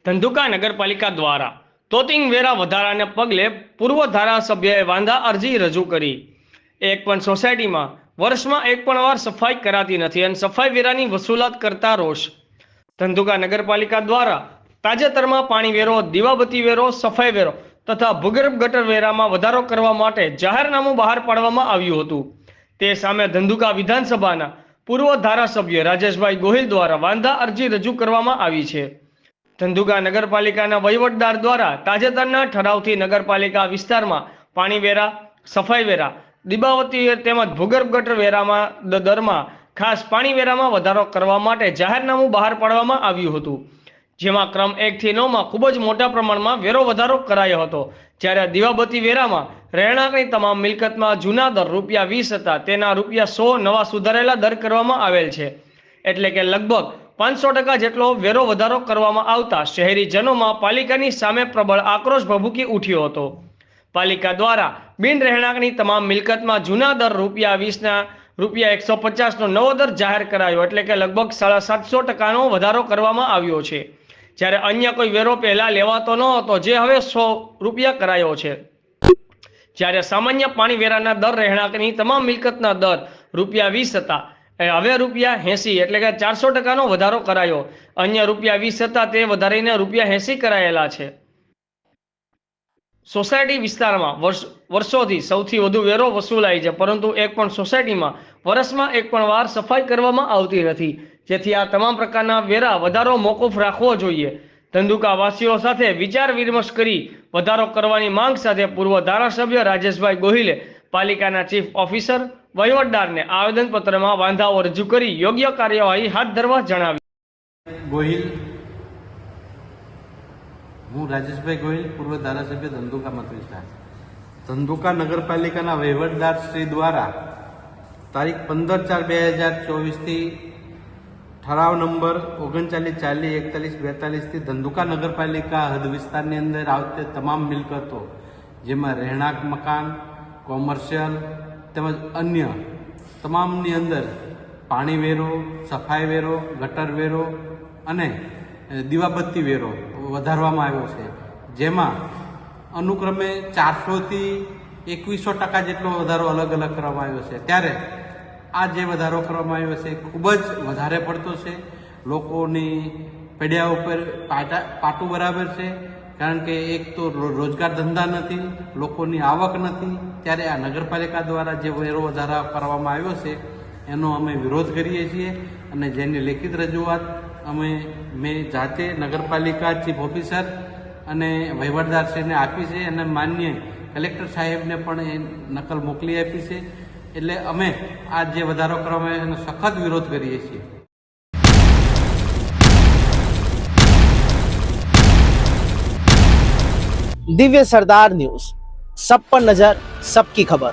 ધંધુકા નગરપાલિકા દ્વારા તોતિંગ વેરા વધારાને પગલે પૂર્વ ધારાસભ્યએ વાંધા અરજી રજૂ કરી। એક પણ સોસાયટીમાં વર્ષમાં એક પણ વાર સફાઈ કરાતી નથી અને સફાઈ વેરાની વસૂલાત કરતા રોષ। ધંધુકા નગરપાલિકા દ્વારા તાજેતરમાં પાણી વેરો, દીવાબત્તી વેરો, સફાઈ વેરો તથા ભૂગર્ભ ગટર વેરામાં વધારો કરવા માટે જાહેરનામું બહાર પાડવામાં આવ્યું હતું। તે સામે ધંધુકા વિધાનસભાના પૂર્વ ધારાસભ્ય રાજેશભાઈ ગોહિલ દ્વારા વાંધા અરજી રજૂ કરવામાં આવી છે। ધંધુકા નગરપાલિકાના વહીવટદાર દ્વારા તાજેતરના ઠરાવથી નગરપાલિકા વિસ્તારમાં પાણી વેરા, સફાઈ વેરા, દીવાબત્તી તેમજ ભૂગર્ભ ગટર વેરામાં દરમાં ખાસ પાણી વેરામાં વધારો કરવા માટે જાહેરનામું બહાર પાડવામાં આવ્યું હતું, જેમાં ક્રમ 1 થી 9માં ખૂબ જ મોટા પ્રમાણમાં વેરો વધારો કરાયો હતો। જ્યારે દીવાબત્તી વેરામાં રહેણાંકની તમામ મિલકતમાં જૂના દર ₹20 હતા, તેના ₹100 નવા સુધારેલા દર કરવામાં આવેલ છે, એટલે કે લગભગ 500% જેટલો વેરો વધારો કરવામાં આવતા શહેરીજનોમાં પાલિકાની સામે પ્રબળ આક્રોશ ભભૂકી ઉઠ્યો હતો। પાલિકા દ્વારા બિન રહેણાંકની તમામ મિલકતમાં જૂના દર ₹20ના ₹150નો નવો દર જાહેર કરાયો, એટલે કે લગભગ 750% વધારો કરવામાં આવ્યો છે। જ્યારે અન્ય કોઈ વેરો પહેલા લેવાતો ન હતો, જે હવે ₹100 કરાયો છે। જ્યારે સામાન્ય પાણી વેરાના દર રહેણાંકની તમામ મિલકતના દર ₹20 હતા, હવે ₹80 એટલે કે 400%નો વધારો કરાયો। અન્ય ₹20 હતા તે વધારીને ₹80 કરાયેલા છે। સોસાયટી વિસ્તારમાં વર્ષોથી સૌથી વધુ વેરો વસૂલાય છે, પરંતુ એક પણ સોસાયટીમાં વર્ષમાં એક પણ વાર સફાઈ કરવામાં આવતી નથી, જેથી આ તમામ પ્રકારના વેરા વધારો મોકૂફ રાખવો જોઈએ। ધંધુકા વાસીઓ સાથે વિચાર વિમર્શ કરી વધારો કરવાની માંગ સાથે પૂર્વ ધારાસભ્ય રાજેશભાઈ ગોહિલે પાલિકાના ચીફ ઓફિસર, વહીવટદારને આવેદનપત્રમાં વાંધાઓ રજૂ કરી યોગ્ય કાર્યવાહી હાથ ધરવા જણાવ્યું। ગોહિલ, હું રાજેશભાઈ ગોહિલ, પૂર્વ ધારાસભ્ય ધંધુકા મત વિસ્તાર। ધંધુકા નગરપાલિકાના વહીવટદાર શ્રી દ્વારા તારીખ 15/4/2024થી ઠરાવ નંબર 39404142થી ધંધુકા નગરપાલિકા હદ વિસ્તારની અંદર આવતી તમામ મિલકતો, જેમાં રહેણાંક મકાન, કોમર્શિયલ તેમજ અન્ય તમામની અંદર પાણી વેરો, સફાઈ વેરો, ગટર વેરો અને દીવાબત્તી વેરો વધારવામાં આવ્યો છે, જેમાં અનુક્રમે 400થી 2100% જેટલો વધારો અલગ અલગ કરવામાં આવ્યો છે। ત્યારે આ જે વધારો કરવામાં આવ્યો છે ખૂબ જ વધારે પડતો છે। લોકોની પેઢિયા ઉપર પાટું બરાબર છે, કારણ કે એક તો રોજગાર ધંધા નથી, લોકોની આવક નથી। ત્યારે આ નગરપાલિકા દ્વારા જે વેરો વધારા કરવામાં આવ્યો છે એનો અમે વિરોધ કરીએ છીએ અને જેની લેખિત રજૂઆત મેં જાતે નગરપાલિકા ચીફ ઓફિસર અને વહીવટદારશ્રીને આપી છે અને માન્ય કલેક્ટર સાહેબને પણ એ નકલ મોકલી આપી છે। એટલે અમે આ જે વધારો કરવામાં આવ્યો એનો સખત વિરોધ કરીએ છીએ। दिव्य सरदार न्यूज, सब पर नजर, सबकी खबर।